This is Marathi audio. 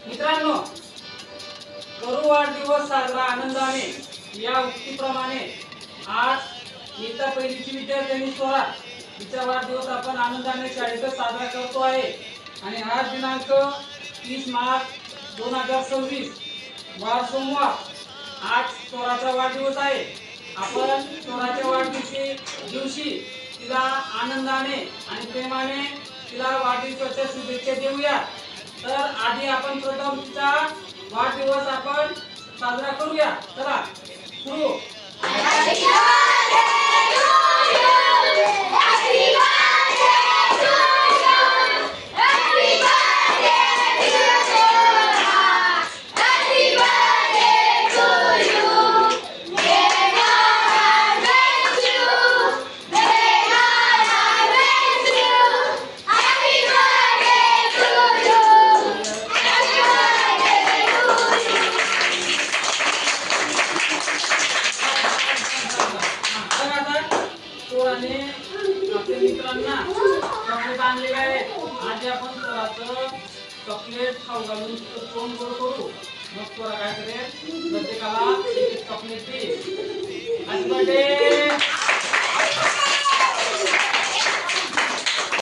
मित्रांनो, करू वाढदिवस साजरा आनंदाने या उक्तीप्रमाणे आज इयत्ता पहिलीची विद्यार्थिनी स्वरा तिचा वाढदिवस आपण आनंदाने शाळेत साजरा करतो आहे. आणि आज दिनांक 30 मार्च 2026 वार सोमवार. आज स्वराचा वाढदिवस आहे. आपण स्वराच्या दिवशी तिला आनंदाने आणि प्रेमाने तिला वाढदिवसाच्या शुभेच्छा देऊया. तर आधी आपण प्रथम तिचा वाढदिवस आपण साजरा करूया. चला सुरू. आपल्या मित्रांना चॉकलेट आणलेले आहे. आज आपण स्वराचं चॉकलेट खाऊ घालून तोंड गोड करू. मग स्वरा काय करेल, प्रत्येकाला एक चॉकलेट देईल. Happy birthday